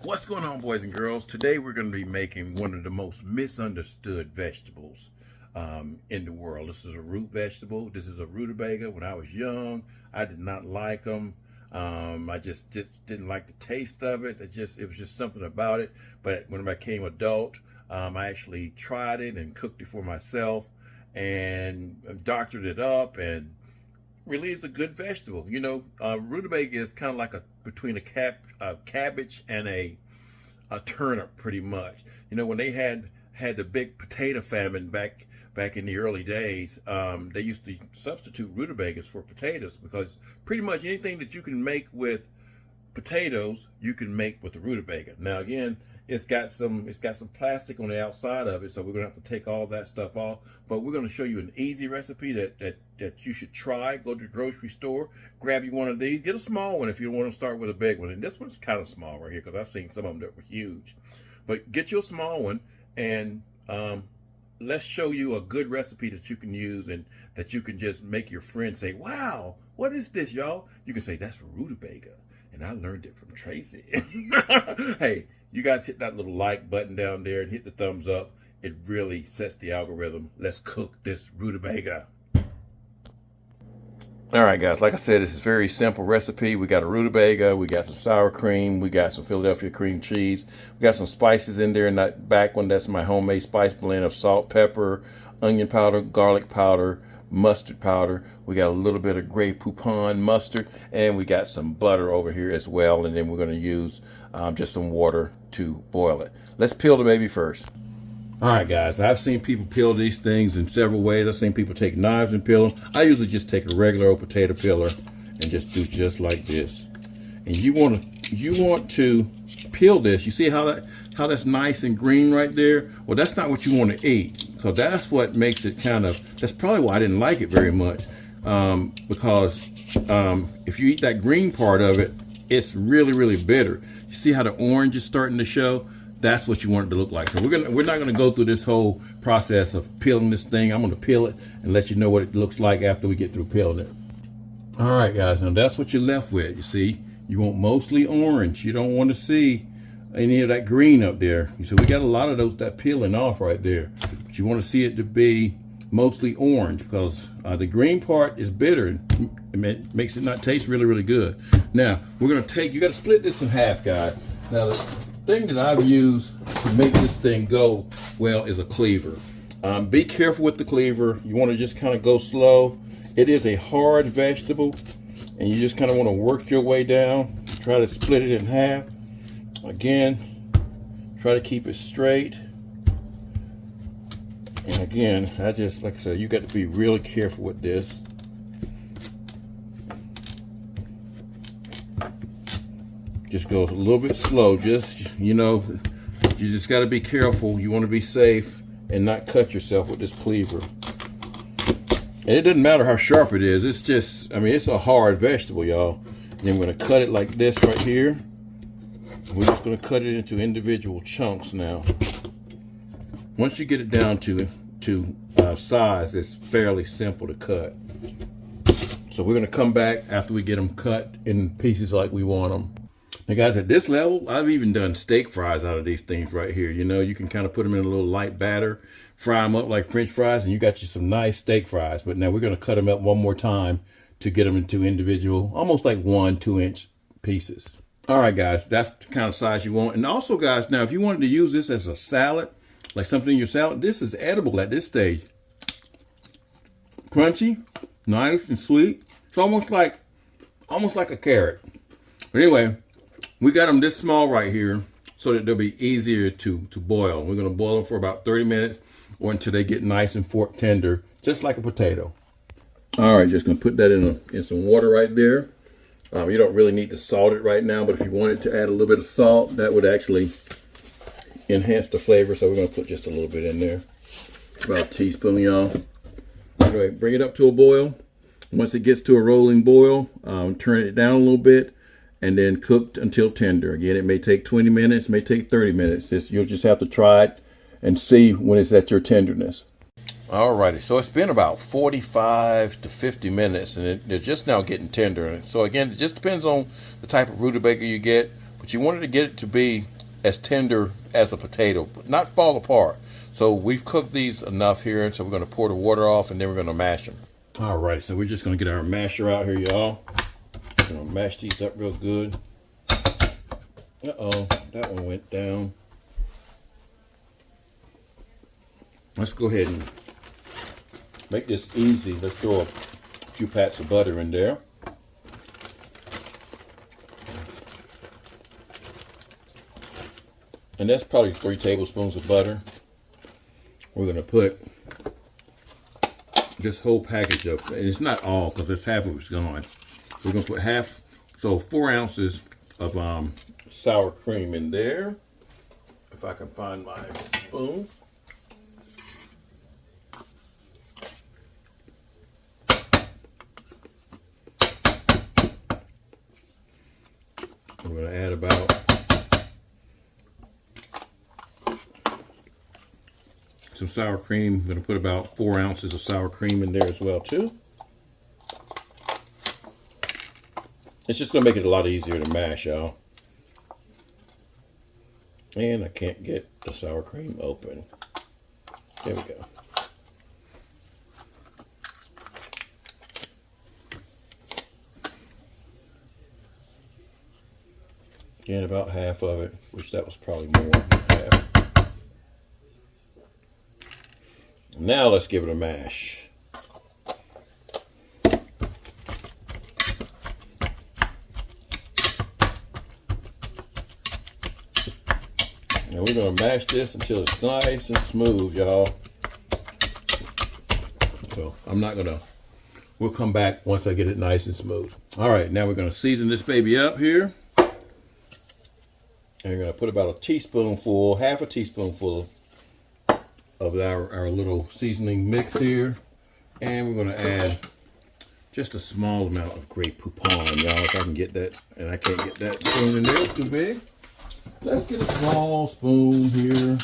What's going on, boys and girls? Today we're going to be making one of the most misunderstood vegetables in the world. This is a root vegetable. This is a rutabaga. When I was young, I did not like them. I just didn't like the taste of it. It was just something about it. But when I became adult, I actually tried it and cooked it for myself and doctored it up, and really is a good vegetable. Rutabaga is kind of like between a cabbage and a turnip, pretty much. When they had the big potato famine back in the early days, they used to substitute rutabagas for potatoes, because pretty much anything that you can make with potatoes you can make with the rutabaga. Now again, it's got some plastic on the outside of it, so we're gonna have to take all that stuff off. But we're gonna show you an easy recipe that you should try. Go to the grocery store, grab you one of these. Get a small one if you want to start with a big one. And this one's kind of small right here, because I've seen some of them that were huge. But get you a small one, and let's show you a good recipe that you can use and that you can just make your friends say, "Wow, what is this, y'all?" You can say, "That's rutabaga, and I learned it from Tracy." Hey, you guys hit that little like button down there and hit the thumbs up. It really sets the algorithm. Let's cook this rutabaga. All right, guys, like I said, this is a very simple recipe. We got a rutabaga, we got some sour cream, we got some Philadelphia cream cheese, we got some spices in there in that back one. That's my homemade spice blend of salt, pepper, onion powder, garlic powder, mustard powder. We got a little bit of Grey Poupon mustard, and we got some butter over here as well. And then we're going to use just some water to boil it. Let's peel the baby first. All right, guys, I've seen people peel these things in several ways. I've seen people take knives and peel them. I usually just take a regular old potato peeler and just do just like this. And you want to peel this. You see how that's nice and green right there? Well, that's not what you want to eat. So that's what makes it that's probably why I didn't like it very much. Because if you eat that green part of it, it's really, really bitter. You see how the orange is starting to show? That's what you want it to look like. So we're not gonna go through this whole process of peeling this thing. I'm gonna peel it and let you know what it looks like after we get through peeling it. All right, guys, now that's what you're left with. You see, you want mostly orange. You don't want to see any of that green up there. So we got a lot of that peeling off right there. But you want to see it to be mostly orange, because the green part is bitter. It makes it not taste really, really good. Now, you got to split this in half, guys. Now, the thing that I've used to make this thing go well is a cleaver. Be careful with the cleaver. You want to just kind of go slow. It is a hard vegetable, and you just kind of want to work your way down. Try to split it in half. Again, try to keep it straight. And again, like I said, you got to be really careful with this. Just go a little bit slow. You just got to be careful. You want to be safe and not cut yourself with this cleaver. And it doesn't matter how sharp it is. It's just, it's a hard vegetable, y'all. And then we're going to cut it like this right here. We're just going to cut it into individual chunks now. Once you get it down to size, it's fairly simple to cut. So we're going to come back after we get them cut in pieces like we want them. Now, guys, at this level, I've even done steak fries out of these things right here. You can kind of put them in a little light batter, fry them up like French fries, and you got you some nice steak fries. But now we're going to cut them up one more time to get them into individual, almost like 1-2 inch pieces. All right, guys, that's the kind of size you want. And also, guys, now if you wanted to use this as a salad, like something in your salad, this is edible at this stage. Crunchy, nice and sweet. It's almost like a carrot. But anyway, we got them this small right here so that they'll be easier to boil. We're going to boil them for about 30 minutes or until they get nice and fork tender, just like a potato. All right, just going to put that in some water right there. You don't really need to salt it right now, but if you wanted to add a little bit of salt, that would actually enhance the flavor. So we're going to put just a little bit in there, about a teaspoon, y'all. Anyway, bring it up to a boil. Once it gets to a rolling boil, turn it down a little bit, and then cook until tender. Again, it may take 20 minutes, may take 30 minutes. You'll just have to try it and see when it's at your tenderness. Alrighty, so it's been about 45 to 50 minutes, and they're just now getting tender. So again, it just depends on the type of rutabaga you get, but you wanted to get it to be as tender as a potato, but not fall apart. So we've cooked these enough here, so we're going to pour the water off and then we're going to mash them. All right, so we're just going to get our masher out here, y'all. We're going to mash these up real good. Uh-oh, that one went down. Let's go ahead and make this easy. Let's throw a few pats of butter in there. And that's probably 3 tablespoons of butter. We're going to put this whole package up. And it's not all because there's half of it's gone. We're going to put half, so 4 ounces of sour cream in there. If I can find my spoon. We're going to add about some sour cream. I'm going to put about 4 ounces of sour cream in there as well too. It's just going to make it a lot easier to mash, y'all. And I can't get the sour cream open. There we go. And about half of it, which that was probably more than half. Now let's give it a mash. And we're going to mash this until it's nice and smooth, y'all. So I'm not going to, we'll come back once I get it nice and smooth. All right, now we're going to season this baby up here. And we're going to put about a teaspoonful, half a teaspoonful of our little seasoning mix here. And we're going to add just a small amount of Grey Poupon, y'all. If I can get that, and I can't get that spoon in there, it's too big. Let's get a small spoon here.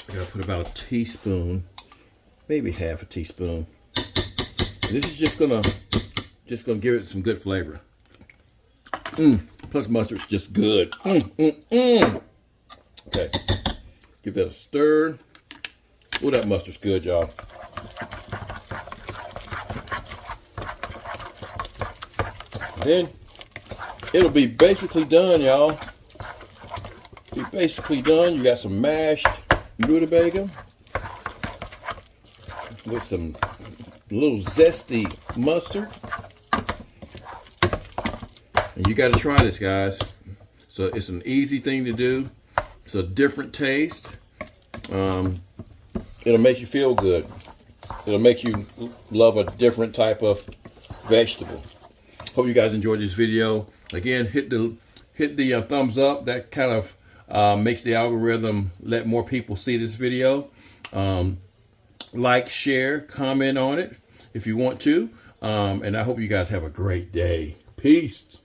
I gotta put about a teaspoon, maybe half a teaspoon. This is just gonna give it some good flavor. Plus mustard's just good. Okay, give that a stir. Oh, that mustard's good, y'all. Then it'll be basically done, y'all. Be basically done. You got some mashed rutabaga with some little zesty mustard. And you got to try this, guys. So it's an easy thing to do. It's a different taste. It'll make you feel good. It'll make you love a different type of vegetable. Hope you guys enjoyed this video. Again, hit the thumbs up. That kind of makes the algorithm let more people see this video. Like, share, comment on it if you want to. And I hope you guys have a great day. Peace.